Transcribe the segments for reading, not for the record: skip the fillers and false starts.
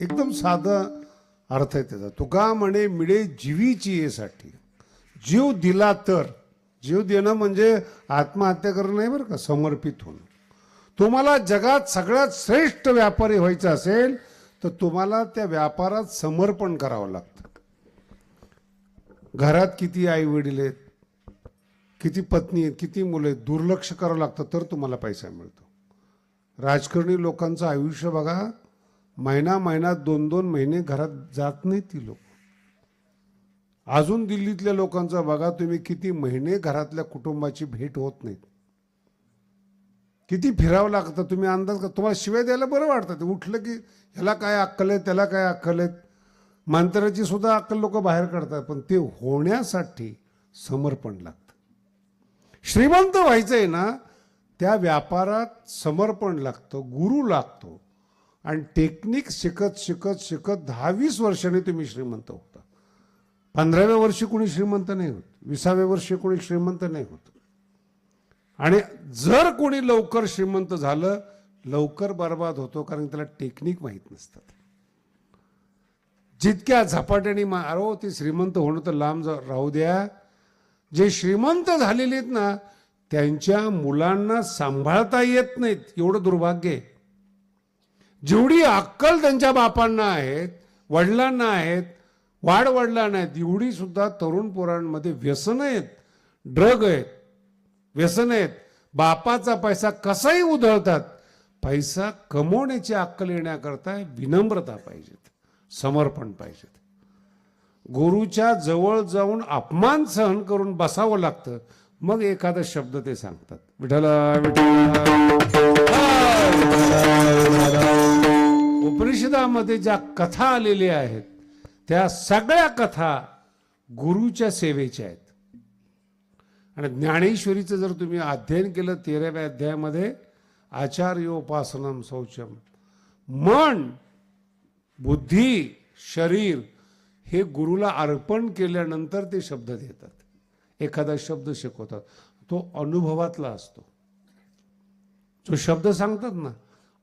एकदम साधं अर्थ आहे त्याचा. तुका म्हणे मिळे जीवीची येसाठी, जीव दिला तर. जीव देणं म्हणजे आत्महत्या करणं नाही बरं का, समर्पित होणं. तुम्हाला जगात सगळ्यात श्रेष्ठ व्यापारी व्हायचं असेल तर तुम्हाला त्या व्यापारात समर्पण करावं लागतं. घरात किती आई वडील आहेत, किती पत्नी आहेत, किती मुलं आहेत, दुर्लक्ष करावं लागतं तर तुम्हाला पैसा मिळतो. राजकारणी लोकांचं आयुष्य बघा, महिना महिना 2-2 महिने घरात जात नाहीत ती लोक. अजून दिल्लीतल्या लोकांचं बघा तुम्ही, किती महिने घरातल्या कुटुंबाची भेट होत नाहीत. किती फिरावं लागतं. तुम्ही अंदाज का, तुम्हाला शिवाय द्यायला बरं वाटतं. ते उठलं की ह्याला काय अक्कल आहे, त्याला काय अक्कल आहेत. मंत्र्याची सुद्धा अक्कल लोक बाहेर काढतात. पण ते होण्यासाठी समर्पण लागतं. श्रीमंत व्हायचंय ना, त्या व्यापारात समर्पण लागतं, गुरु लागतो. आणि टेक्निक शिकत शिकत शिकत 10-20 वर्षांनी तुम्ही श्रीमंत होता. 15व्या वर्षी कोणी श्रीमंत नाही होत, 20व्या वर्षी कोणी श्रीमंत नाही होत. आणि जर कोणी लवकर श्रीमंत झालं, लवकर बर्बाद होतो, कारण त्याला टेक्निक माहीत नसतात. जितक्या झपाट्याने अरे ते श्रीमंत होणं तर लांब राहू द्या, जे श्रीमंत झालेले आहेत ना, त्यांच्या मुलांना सांभाळता येत नाहीत, एवढं दुर्भाग्य आहे. जेवढी अक्कल त्यांच्या बापांना आहेत, वडिलांना आहेत, वाडवडिलांना आहेत, एवढी सुद्धा तरुण पोरांमध्ये व्यसन आहेत, ड्रग आहेत, व्यसन आहेत. बापाचा पैसा कसाही उधळतात. पैसा कमवण्याची अक्कल येण्याकरता विनम्रता पाहिजेत, समर्पण पाहिजेत. गुरुच्या जवळ जाऊन अपमान सहन करून बसावं लागतं, मग एखादा शब्द ते सांगतात. विठ्ठला विठ्ठला. उपनिषदामध्ये ज्या कथा आलेल्या आहेत, त्या सगळ्या कथा गुरुच्या सेवेच्या आहेत. आणि ज्ञानेश्वरीचं जर तुम्ही अध्ययन केलं 13व्या अध्यायामध्ये, आचार्योपासनम शौचम, मन, बुद्धी, शरीर हे गुरुला अर्पण केल्यानंतर ते शब्द देतात. एखादा शब्द शिकवतात, तो अनुभवातला असतो. जो शब्द सांगतात ना,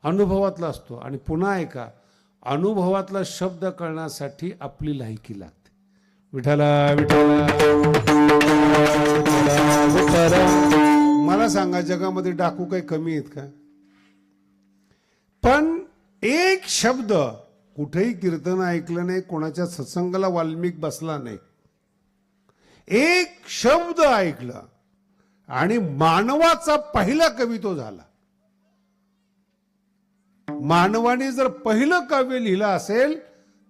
अनुभवातला असतो. आणि पुन्हा एका अनुभवातला शब्द कळण्यासाठी आपली लायकी लागते. विठ्ठला विठ्ठला. मला सांगा, जगामध्ये डाकू काही कमी आहेत का? पण एक शब्द, कुठेही कीर्तन ऐकलं नाही, कोणाच्या सत्संगाला वाल्मिक बसला नाही, एक शब्द ऐकला आणि मानवाचा पहिला कवी तो झाला. मानवाने जर पहिलं काव्य लिहिलं असेल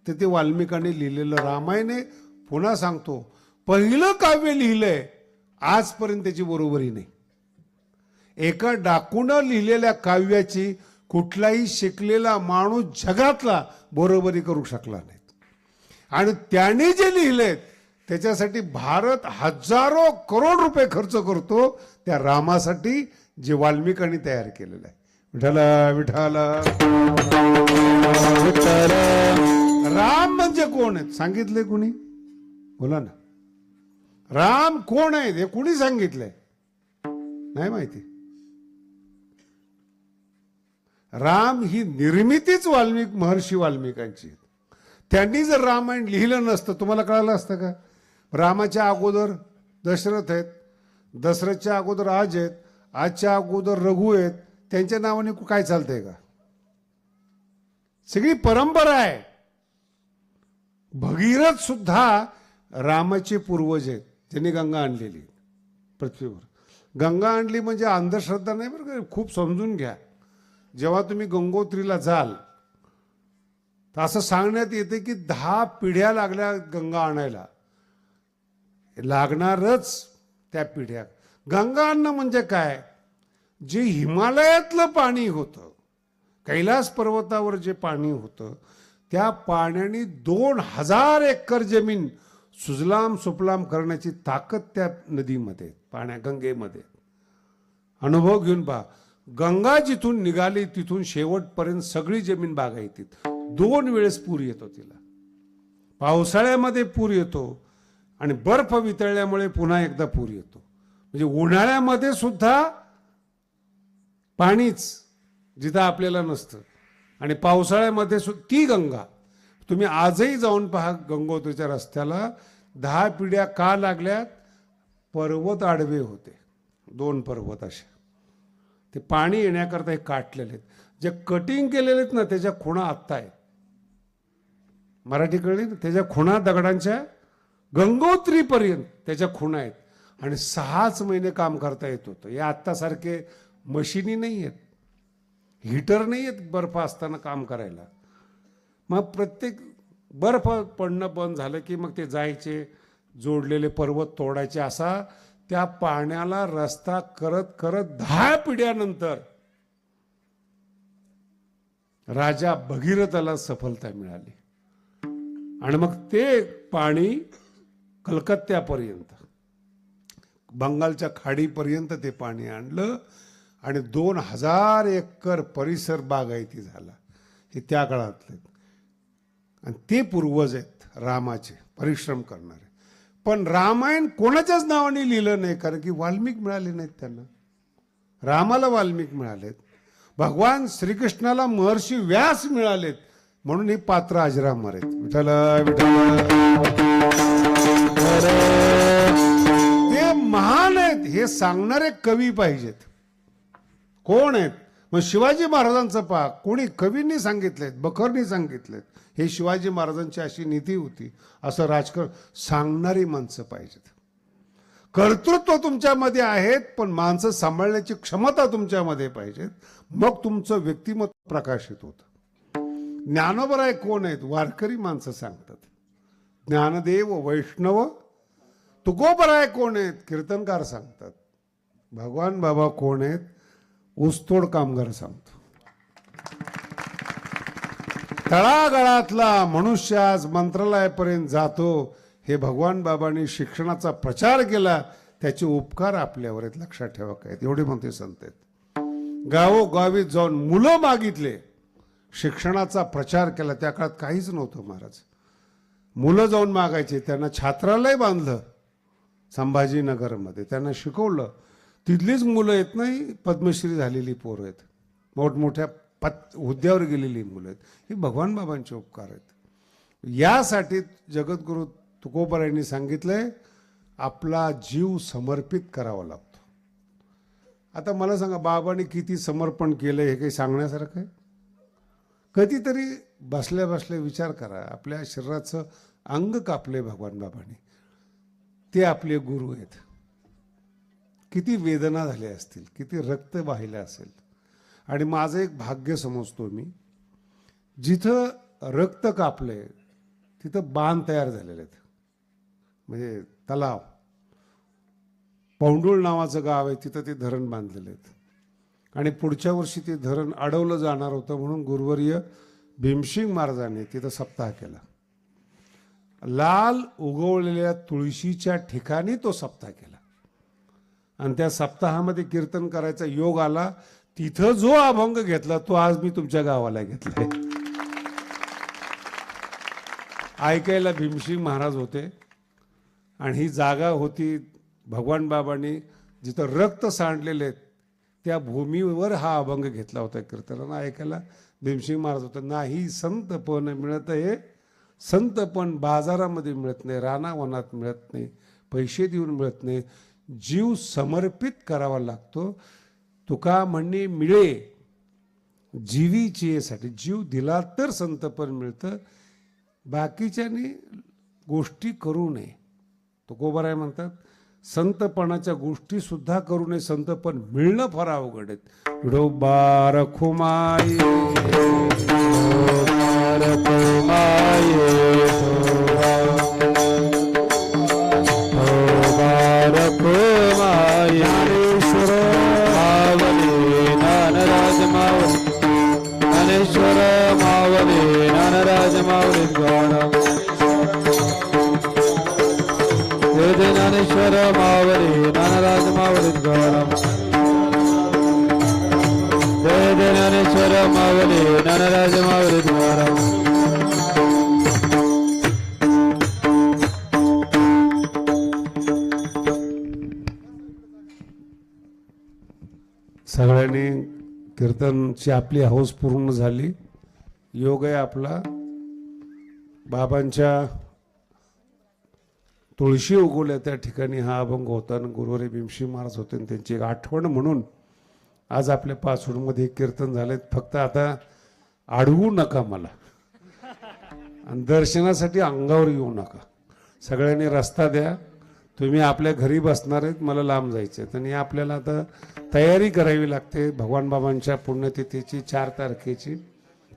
तर ते वाल्मिकाने लिहिलेलं रामायण आहे. पुन्हा सांगतो, पहिलं काव्य लिहिलंय, आजपर्यंत त्याची बरोबरी नाही. एका डाकूनं लिहिलेल्या काव्याची कुठलाही शिकलेला माणूस जगातला बरोबरी करू शकला नाही. आणि त्याने जे लिहिलंय त्याच्यासाठी भारत हजारो करोड रुपये खर्च करतो, त्या रामासाठी जे वाल्मिकांनी तयार केलेलं आहे. विठ्ठला विठ्ठला. राम म्हणजे कोण आहेत सांगितले कुणी? बोला ना. राम कोण आहेत हे कुणी सांगितलंय? नाही माहिती. राम ही निर्मितीच महर्षी वाल्मिकांची. त्यांनी जर रामायण लिहिलं नसतं, तुम्हाला कळालं असतं का? रामाच्या अगोदर दशरथ आहेत, दशरथच्या अगोदर आज आहेत, आजच्या अगोदर रघु आहेत. त्यांच्या नावाने काय चालतंय का? सगळी परंपरा आहे. भगीरथ सुद्धा रामाचे पूर्वज आहेत, त्यांनी गंगा आणलेली पृथ्वीवर. गंगा आणली म्हणजे अंधश्रद्धा नाही बरं का, खूप समजून घ्या. जेव्हा तुम्ही गंगोत्रीला जाल तर असं सांगण्यात येते की 10 पिढ्या लागल्या गंगा आणायला. लागणारच त्या पिढ्या. गंगा आणणं म्हणजे काय? जे हिमालयातलं पाणी होतं, कैलास पर्वतावर जे पाणी होतं, त्या पाण्याने 2000 एकर जमीन सुजलाम सुफलाम करण्याची ताकद त्या नदीमध्ये, गंगेमध्ये. अनुभव घेऊन पहा. गंगा जिथून निघाली तिथून शेवटपर्यंत सगळी जमीन बागायतीत. 2 वेळेस पूर येतो तिला. पावसाळ्यामध्ये पूर येतो आणि बर्फ वितळल्यामुळे पुन्हा एकदा पूर येतो. म्हणजे उन्हाळ्यामध्ये सुद्धा पाणीच जिथं आपल्याला नसतं, आणि पावसाळ्यामध्ये ती गंगा तुम्ही आजही जाऊन पहा गंगोत्रीच्या रस्त्याला 10 पिढ्या का लागल्यात? पर्वत आडवे होते, 2 पर्वत असे, ते पाणी येण्याकरता हे काटलेले आहेत. जे कटिंग केलेले आहेत ना त्याच्या खुणा आत्ता आहेत. मराठी कळली ना? त्याच्या खुणा दगडांच्या गंगोत्रीपर्यंत त्याच्या खुणा आहेत. आणि 6च महिने काम करता येत होतं. या आत्तासारखे मशिनी नाही आहेत, हीटर नाही आहेत बर्फ असताना काम करायला. मग प्रत्येक बर्फ पडणं बंद झालं की मग ते जायचे, जोडलेले पर्वत तोडायचे. असा त्या पाण्याला रस्ता करत करत 10 पिढ्यानंतर राजा भगीरथाला सफलता मिळाली. आणि मग ते पाणी कलकत्त्यापर्यंत, बंगालच्या खाडीपर्यंत ते पाणी आणलं आणि 2000 एकर परिसर बागायती झाला. हे त्या काळातले. आणि ते पूर्वज आहेत रामाचे, परिश्रम करणारे. पण रामायण कोणाच्याच नावाने लिहिलं नाही, कारण की वाल्मिक मिळाले नाहीत त्यांना. रामाला वाल्मिक मिळालेत, भगवान श्रीकृष्णाला महर्षी व्यास मिळालेत, म्हणून ही पात्र अजरामर आहेत. विठ्ठल ते महान आहेत हे सांगणारे कवी पाहिजेत. कोण आहेत? मग शिवाजी महाराजांचं पहा, कोणी कवींनी सांगितलेत, बखरनी सांगितलेत. हे शिवाजी महाराजांची अशी नीती होती, असं राजकारण सांगणारी माणसं पाहिजेत. कर्तृत्व तुमच्यामध्ये आहेत, पण माणसं सांभाळण्याची क्षमता तुमच्यामध्ये पाहिजेत. मग तुमचं व्यक्तिमत्व प्रकाशित होतं. ज्ञानोबराय कोण आहेत? वारकरी माणसं सांगतात. ज्ञानदेव वैष्णव. तुकोबराय कोण आहेत? कीर्तनकार सांगतात. भगवान बाबा कोण आहेत? ऊसतोड कामगार सांगतो. तळागाळातला मनुष्य आज मंत्रालयापर्यंत जातो. हे भगवान बाबांनी शिक्षणाचा प्रचार केला, त्याचे उपकार आपल्यावर आहेत. लक्षात ठेवा काय एवढे म्हणते संत आहेत. गावोगावी जाऊन मुलं मागितले, शिक्षणाचा प्रचार केला. त्या काळात काहीच नव्हतं महाराज. मुलं जाऊन मागायचे, त्यांना छात्रालय बांधलं संभाजीनगरमध्ये, त्यांना शिकवलं. तिथलीच मुलं आहेत नाही, पद्मश्री झालेली पोरं आहेत, मोठमोठ्या हुद्द्यावर गेलेली मुलं आहेत. हे भगवान बाबांचे उपकार आहेत. यासाठी जगद्गुरु तुकोबरायांनी सांगितलंय, आपला जीव समर्पित करावा लागतो. आता मला सांगा, बाबांनी किती समर्पण केलं हे काही सांगण्यासारखं आहे? कधीतरी बसल्या बसल्या विचार करा. आपल्या शरीराचं अंग कापले भगवान बाबांनी, ते आपले गुरु आहेत. किती वेदना झाल्या असतील, किती रक्त वाहिलं असेल. आणि माझं एक भाग्य समजतो मी, जिथं रक्त कापले तिथं बांध तयार झालेले आहेत, म्हणजे तलाव. पौंडुळ नावाचं गाव आहे, तिथं ते धरण बांधलेले आहेत. आणि पुढच्या वर्षी ते धरण अडवलं जाणार होतं, म्हणून गुरुवर्य भीमसिंग महाराजांनी तिथं सप्ताह केला. लाल उगवलेल्या तुळशीच्या ठिकाणी तो सप्ताह केला. आणि त्या सप्ताहामध्ये कीर्तन करायचा योग आला. तिथं जो अभंग घेतला तो आज मी तुमच्या गावाला घेतलाय. ऐकायला भीमसिंग महाराज होते आणि ही जागा होती भगवान बाबांनी जिथं रक्त सांडलेले आहेत त्या भूमीवर हा अभंग घेतला होता. कीर्तनाला ऐकायला भीमसिंग महाराज होते. नाही संतपण मिळत हे, संतपण बाजारामध्ये मिळत नाही, रानावनात मिळत नाही, पैसे देऊन मिळत नाही, जीव समर्पित करावा लागतो. तुका म्हणणे मिळे जीवीचेसाठी, जीव दिला तर संतपण मिळतं. बाकीच्याने गोष्टी करू नये. तुकोबराय म्हणतात, संतपणाच्या गोष्टी सुद्धा करू नये, संतपण मिळणं फार अवघड आहे. विडोबार खुमाये ज्ञानेश्वर मावली ज्ञानराज मावली गौरव. जय ज्ञानेश्वर मावली ज्ञानराज मावली गौरव. सगळ्यांनी कीर्तनची आपली हौस पूर्ण झाली. योग आहे आपला बाबांच्या तुळशी उगवल्या त्या ठिकाणी हा अभंग होता आणि गुरुवारी भीमशी महाराज होते आणि त्यांची एक आठवण म्हणून आज आपल्या पाचोडमध्ये कीर्तन झालेत. फक्त आता अडवू नका मला आणि दर्शनासाठी अंगावर येऊ नका. सगळ्यांनी रस्ता द्या. तुम्ही आपल्या घरी बसणार आहेत, मला लांब जायचं आहे. आणि आपल्याला आता तयारी करावी लागते भगवान बाबांच्या पुण्यतिथीची 4 तारखेची.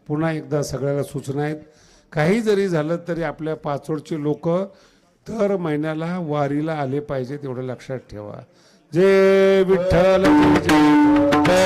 पुन्हा एकदा सगळ्याला सूचना आहेत, काही जरी झालं तरी आपल्या पाचोडचे लोक दर महिन्याला वारीला आले पाहिजेत, एवढं लक्षात ठेवा. जय विठ्ठल जय जय.